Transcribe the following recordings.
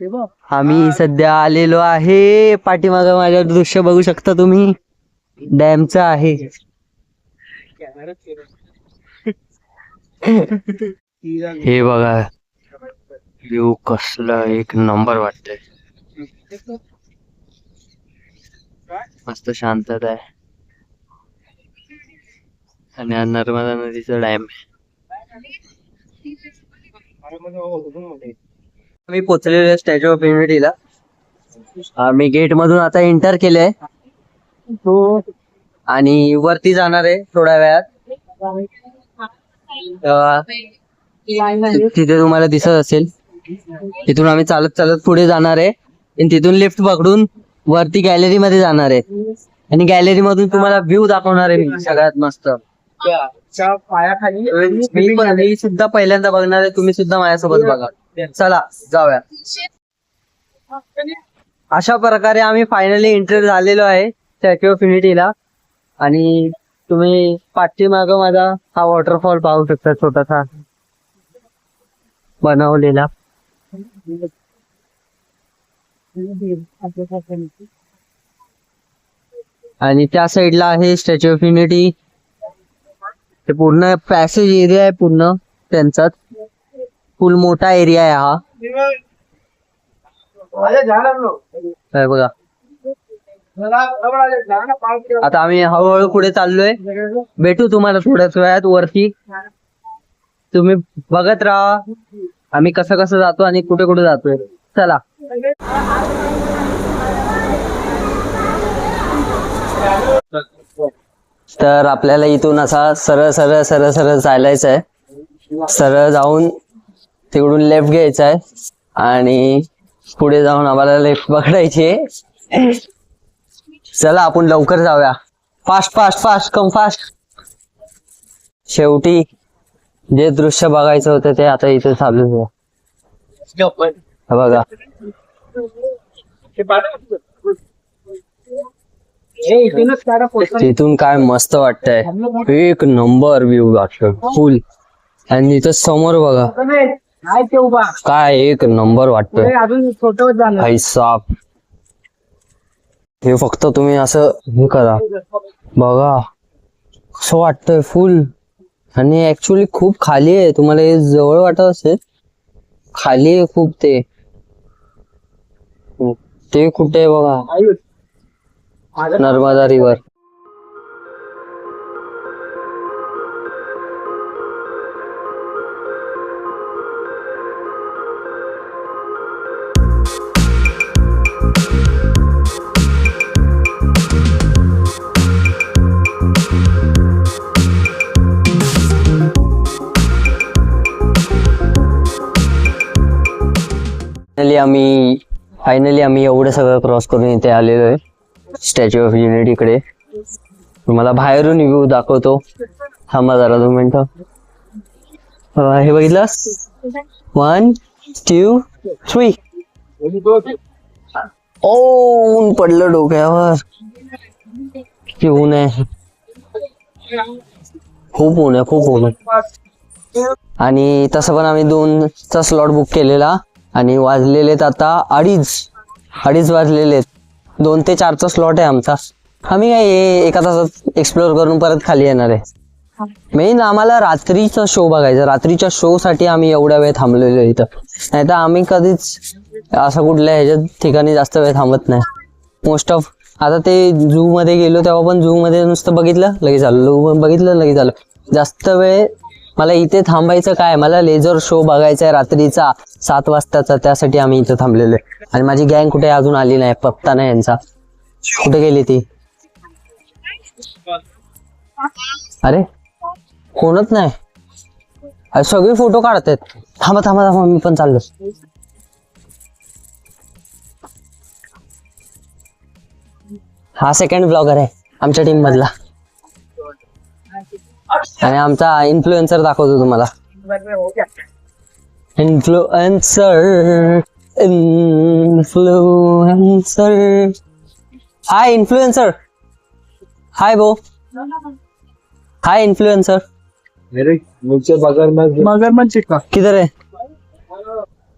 आम्ही सध्या आलेलो आहे पाठीमाग माझ्या दृश्य बघू शकता तुम्ही डॅमचं आहे. हे बघा व्ह्यू कसला एक नंबर वाटतंय. मस्त शांतता आहे आणि हा नर्मदा नदीचा डॅम. आम्ही पोहोचलेलो स्टॅच्यू ऑफ युनिटीला. आम्ही गेट मधून आता एंटर केलंय आणि वरती जाणार आहे थोड्या वेळात. तिथे तुम्हाला दिसत असेल तिथून आम्ही चालत चालत पुढे जाणार आहे आणि तिथून लिफ्ट पकडून वरती गॅलरी मध्ये जाणार आहे आणि गॅलरी मधून तुम्हाला व्ह्यू दाखवणार आहे मी सगळ्यात मस्त. मी सुद्धा पहिल्यांदा बघणार आहे, तुम्ही सुद्धा माझ्यासोबत बघा. चला जाऊया. अशा प्रकारे आम्ही फायनली एंटर झालेलो आहे स्टॅच्यू ऑफ युनिटीला आणि तुम्ही पाठीमाग माझा हा वॉटरफॉल पाहू शकता छोटासा बनवलेला. आणि त्या साइडला आहे स्टॅच्यू ऑफ युनिटी. ते पूर्ण पॅसेज एरिया आहे पूर्ण त्यांचाच फुल मोठा एरिया आहे हा. बघा आता आम्ही हळूहळू पुढे चाललोय. भेटू तुम्हाला थोड्याच वेळात वरती. तुम्ही बघत राहा आम्ही कसं कसं जातो आणि कुठे कुठे जातोय. चला. तर आपल्याला इथून असा सरळ सरळ सरळ सरळ चालायचं आहे. सरळ जाऊन तिकडून लेफ्ट घ्यायचा आहे आणि पुढे जाऊन आम्हाला लेफ्ट पकडायची आहे. चला आपण लवकर जाऊया. Fast fast fast come fast. शेवटी जे दृश्य बघायचं होतं ते आता इथे चालू आहे. बघा तिथून काय मस्त वाटतंय. एक नंबर व्ह्यू वाटतं फुल. आणि इथं समोर बघा काय एक नंबर वाटतोय भाई साहब. हे फक्त तुम्ही असं हे करा बघा कसं वाटतंय फुल. आणि ऍक्च्युअली खूप खाली आहे. तुम्हाला हे जवळ वाटत असेल खाली आहे खूप. ते कुठे आहे बघा नर्मदा रिव्हर. फायनली आम्ही एवढं सगळं क्रॉस करून इथे आलेलो आहे स्टॅच्यू ऑफ युनिटी कडे. तुम्हाला बाहेरून व्ह्यू दाखवतो. थांबा जरा 2 मिनिटं. हे बघितलंस 1 2 3. ऊन पडलं डोक्यावर. किती ऊन आहे. खूप ऊन आहे खूप ऊन आहे. आणि तसं पण आम्ही 2चा स्लॉट बुक केलेला आणि वाजलेलेत आता 2:30 वाजलेलेत. 2 ते 4चा स्लॉट आहे आमचा. आम्ही काय एका तासात एक्सप्लोर करून परत खाली येणार आहे. मेन आम्हाला रात्रीचा शो बघायचा. रात्रीच्या शो साठी आम्ही एवढा वेळ थांबलेलो इथं. नाही तर आम्ही कधीच असं कुठल्या ह्याच्या ठिकाणी जास्त वेळ थांबत नाही. मोस्ट ऑफ आता ते झू मध्ये गेलो तेव्हा पण झू मध्ये नुसतं बघितलं लगेच आलो, बघितलं लगेच आलो. जास्त वेळ मला इथे थांबायचं काय, मला लेझर शो बघायचा आहे रात्रीचा 7 वाजताचा. त्यासाठी आम्ही इथे थांबलेलो आहे. आणि माझी गँग कुठे अजून आली नाही. पत्ता नाही यांचा. कुठे गेली ती. अरे कोणच नाही. सगळे फोटो काढतात. थांबा थांबा थांबा मी पण चाललो. हा सेकंड ब्लॉगर आहे आमच्या टीम मधला आणि आमचा इन्फ्लुएन्सर दाखवतो तुम्हाला. इन्फ्लुएन्सर हाय इन्फ्लुएन्सर. हाय बो. हाय इन्फ्लुएन्सर. मेरे मुझे मगरमच्छ किधर है.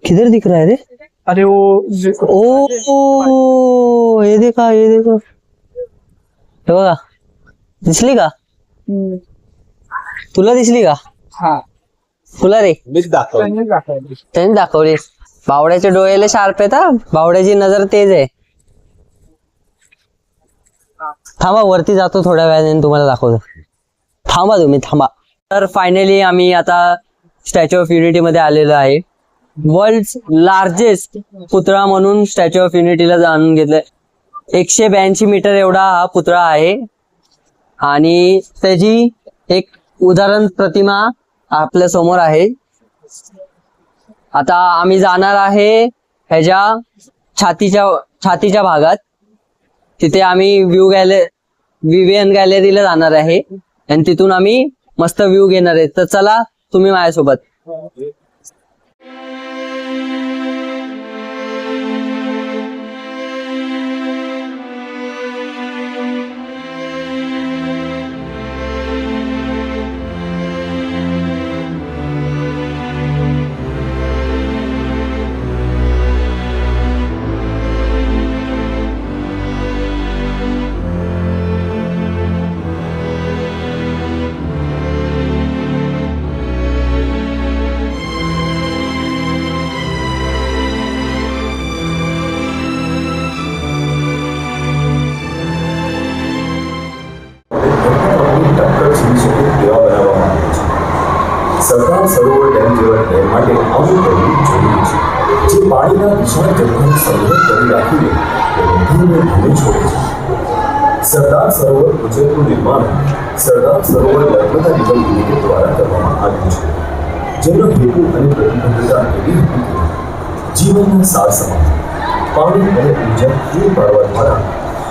किधर दिख रहा है रे. अरे वो ओ हे देखा हे बघा, दिसली का तुला? दिसली का हा तुला रे? त्यांनी दाखवली. त्यांनी दाखवली. बावड्याचे डोळेले शार्प आहेत हा, बावड्याची नजर तेज आहे. थांबा वरती जातो थोड्या वेळाने तुम्हाला दाखवतो. थांबा तुम्ही थांबा. तर फायनली आम्ही आता स्टॅच्यू ऑफ युनिटी मध्ये आलेलो आहे. वर्ल्ड लार्जेस्ट पुतळा म्हणून स्टॅच्यू ऑफ युनिटीला जाणून घेतलंय. 182 मीटर एवढा हा पुतळा आहे आणि त्याची एक उदाहरण प्रतिमा आपल्या समोर आहे. आता आम्ही जाणार आहे ह्याच्या छातीच्या भागात. तिथे आम्ही विवियन गॅलरीला जाणार आहे आणि तिथून आम्ही मस्त व्ह्यू घेणार आहे. तर चला तुम्ही माझ्यासोबत. સરદાર સરોવર ડેમ જેવા ડેમ માટે આવું કરવું જરૂરી છે, જે પાણીના વિશાળ જથ્થાને સંગ્રહ કરી રાખીને નદીઓને ધોઈ છોડે છે. સરદાર સરોવર પ્રોજેક્ટનું નિર્માણ સરદાર સરોવર નર્મદા નિગમ લિમિટેડ દ્વારા કરવામાં આવ્યું છે, જેનો હેતુ અને પ્રતિબદ્ધતા એવી હતી કે જીવનના સાર સમાન પાણી અને ઉર્જા પૂરી પાડવા દ્વારા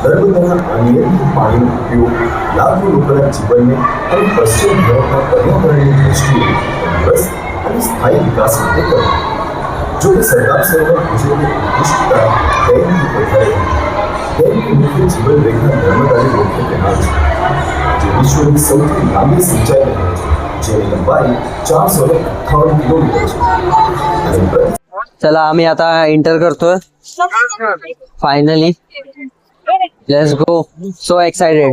નર્મદાના અનિયંત્રિત પાણીનો ઉપયોગ લાખો લોકોના જીવનને અને પશ્ચિમ ભારતના પર્યાવરણની દૃષ્ટિએ તંદુરસ્ત અને સ્થાયી વિકાસ માટે કરવો. જો કે સરદાર સરોવર પ્રોજેક્ટની ઉત્કૃષ્ટતા ડેમની વધારે ડેમની મુખ્ય જીવન રેખા નર્મદાની મુખ્ય કેનાલ છે, જે વિશ્વની સૌથી લાંબી સિંચાઈ નહેર છે, જેની લંબાઈ 458 કિલોમીટર છે. અને चला आम्ही आता एंटर करतोय finally. Let's go. So excited.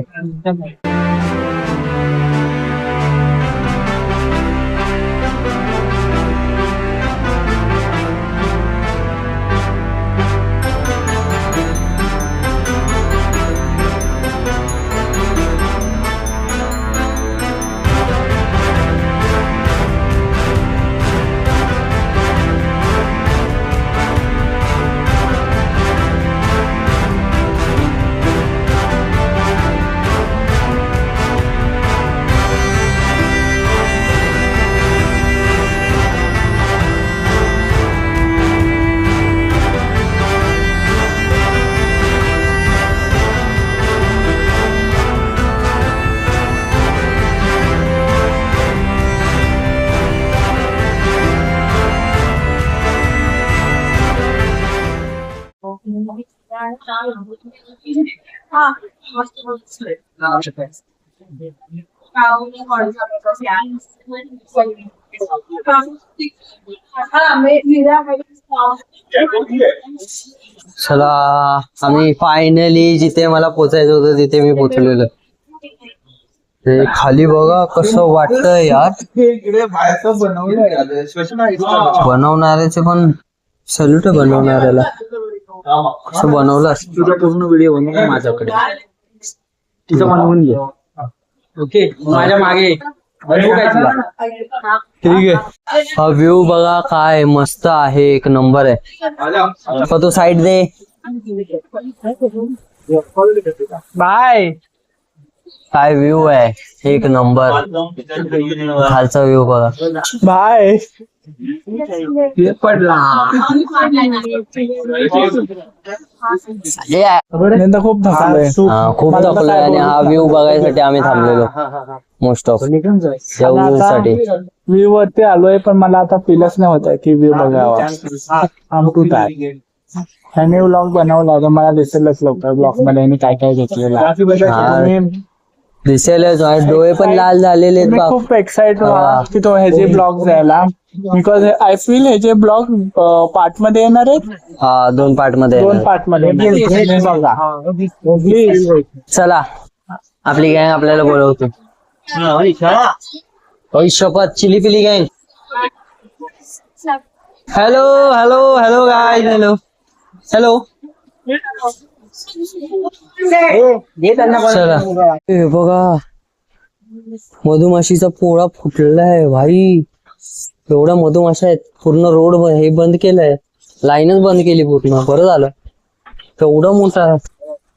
चला आम्ही फायनली जिथे मला पोचायचं होतं तिथे मी पोचलेलो. ते खाली बघा कसं वाटतंय यार. बनवणाऱ्याचे पण सल्यूट आहे बनवणाऱ्याला. कसं बनवलं तुझा पूर्ण व्हिडिओ बनव माझ्याकडे. तिचं बनवून घे. ओके माझ्या मागे ठीक आहे. हा व्ह्यू बघा काय मस्त आहे, एक नंबर आहे. तो साइड दे. बाय. काय व्ह्यू आहे, एक नंबर. खालचा व्ह्यू बघा. बाय. पडला खूप थकलोय. खूप थकलोय आणि हा व्ह्यू बघायसाठी आम्ही थांबलेलो मोस्ट ऑफ या व्ह्यू साठी. व्ह्यू वरती आलोय पण मला आता फीलच नाही होत आहे की व्ह्यू बघावा. आमटूत आहे. ह्याने व्लॉग बनवला तर मला दिसेलच लवकर ब्लॉग मध्ये काय काय घेतलेलं. दिसायलाच डोळे पण लाल झालेले आहेत मी बाप. खूप एक्साइट हा. की तो ह्याचे ब्लॉग जायला, बिकॉज आय फील ह्याचे ब्लॉग पार्ट मध्ये येणार आहेत, हा 2 पार्ट मध्ये 2 येणार. पार्ट मध्ये बघा प्लीज. चला आपली गँग आपल्याला बोलवतो. ओय शपथ चिली पिली गँग. हॅलो हॅलो हॅलो गाय हॅलो हॅलो. चला हे बघा मधुमाशीचा पोळा फुटलेला भाई. एवढ्या मधुमाशा आहेत. पूर्ण रोड हे बंद केलंय, लाईनच बंद केली पूर्ण. बरं झालं. एवढा मोठा आहे.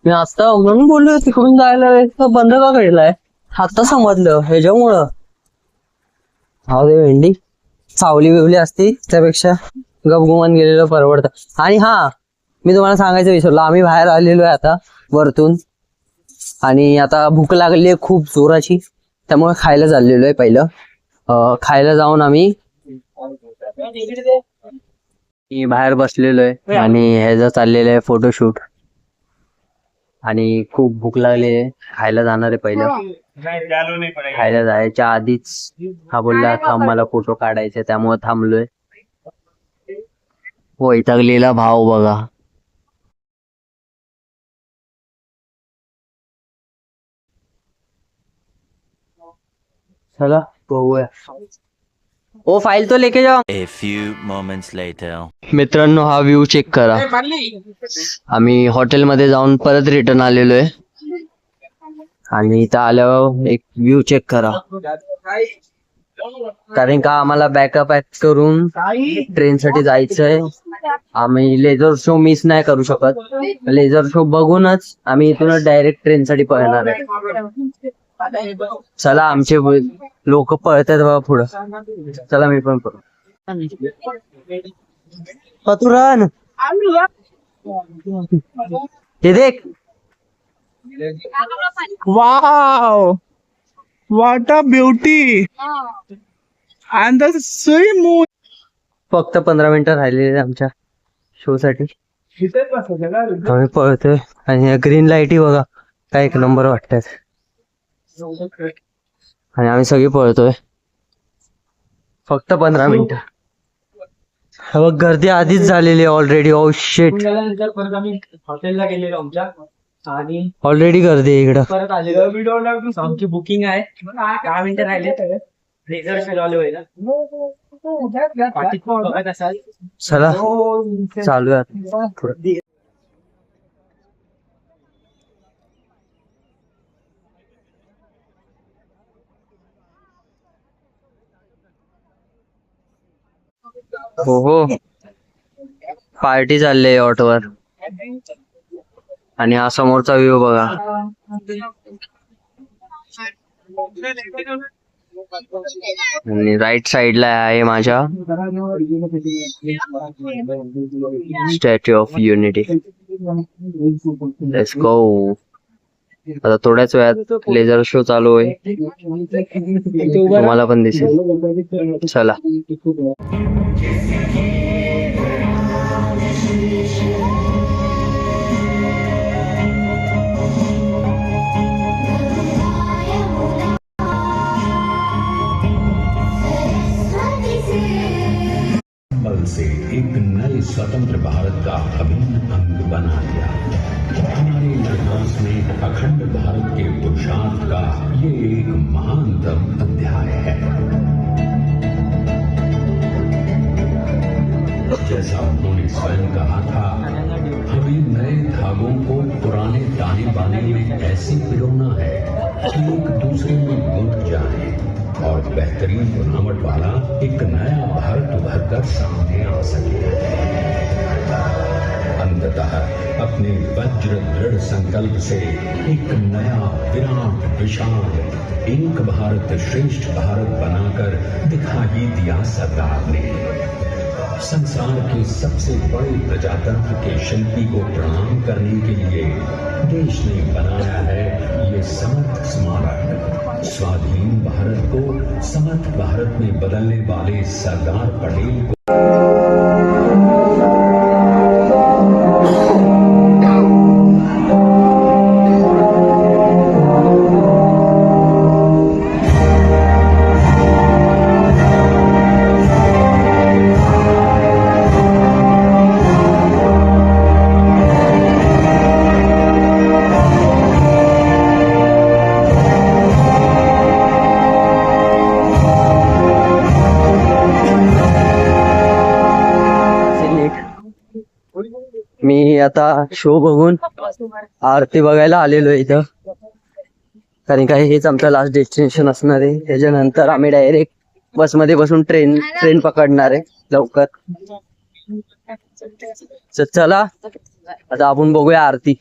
मी आता म्हणून बोललो तिकडून जायला बंद का केलाय, आता समजलं ह्याच्यामुळं. हा दे भेंडी सावली बिवली असती त्यापेक्षा गपगुमान गेलेलं परवडतं. आणि हा मी तुम्हाला सांगायचं विसरलो, आम्ही बाहेर आलेलो आहे आता वरतून आणि आता भूक लागली आहे खूप जोराची, त्यामुळे खायला चाललेलो आहे. पहिलं खायला जाऊन आम्ही बाहेर बसलेलो आहे आणि ह्याचं चाललेलं आहे फोटोशूट आणि खूप भूक लागली आहे. खायला जाणार आहे पहिलं. खायला जायच्या आधीच हा बोलला थांब मला फोटो काढायचे, त्यामुळे थांबलोय. वैतागलेला भाव बघा. चला बघूया. ओ फाईल तो लेके जाओ. A few moments later. मित्रांनो हा व्ह्यू चेक करा. आम्ही हॉटेलमध्ये जाऊन परत रिटर्न आलेलो आहे आणि इथं आल्यावर एक व्ह्यू चेक करा. कारण का आम्हाला बॅकअप पॅक करून ट्रेनसाठी जायचंय. आम्ही लेझर शो मिस नाही करू शकत. लेझर शो बघूनच आम्ही इथूनच डायरेक्ट ट्रेनसाठी पळणार आहे. चला आमचे लोक पळतात बाबा पुढं. चला मी पण पळू. पतुरन हे देख. Wow, what a beauty and the स्वी मून. फक्त 15 मिनिटं राहिलेले आमच्या शो साठी. आम्ही पळतोय आणि ग्रीन लाईटी बघा काय एक नंबर वाटतात. आणि आम्ही सगळे पळतोय फक्त 15 मिनिटं. बघ गर्दी आधीच झालेली ऑलरेडी. ओ शिट, हॉटेलला गेलेलो आमच्या आणि ऑलरेडी गर्दी आहे इकडं. परत आलेलो. आमची बुकिंग आहे, 10 मिनिटं राहिले. रिझर्व चालू आहे ना. बघत असाल. चला चालू आहे पुढं. हो हो पार्टी चालली ऑटोवर आणि हा समोरचा व्ह्यू बघा. आणि राईट साइडला आहे माझ्या statue of unity. Let's go. आता थोड्याच वेळात लेझर शो चालू आहे, तुम्हाला पण दिसेल. चला पल से एक नए स्वतंत्र भारत का अभिन्न अंग बना दिया। हमारे इतिहास में अखंड भारत के पुरुषार्थ का ये एक महानतम अध्याय है। जैसा उन्होंने स्वयं कहा था, हमें नए धागों को पुराने ताने बाने में ऐसे पिरोना है कि एक दूसरे में गुंथ जाए और बेहतरीन बनावट वाला एक नया भारत उभर कर सामने आ सके। अंततः अपने वज्र दृढ़ संकल्प से एक नया विराट विशाल एक भारत श्रेष्ठ भारत बनाकर दिखा ही दिया सरकार ने। संसार के सबसे बड़े प्रजातंत्र के शिल्पी को प्रणाम करने के लिए देश ने बनाया है ये समर्थ स्मारक। स्वाधीन भारत को समर्थ भारत में बदलने वाले सरदार पटेल को आम्ही आता शो बघून आरती बघायला आलेलो आहे इथं, कारण काय हेच आमचं लास्ट डेस्टिनेशन असणार आहे. त्याच्यानंतर आम्ही डायरेक्ट बसमध्ये बसून ट्रेन पकडणार आहे लवकर. चला आता आपण बघूया आरती.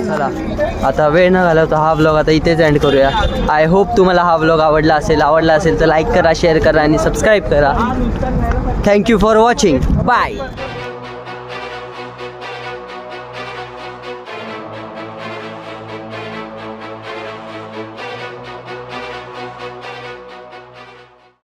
चला आता वेळ न घालवता हा व्लॉग आता इथेच एंड करूया. आय होप तुम्हाला हा व्लॉग आवडला असेल तर लाईक करा, शेअर करा आणि सबस्क्राईब करा. Thank you for watching. बाय.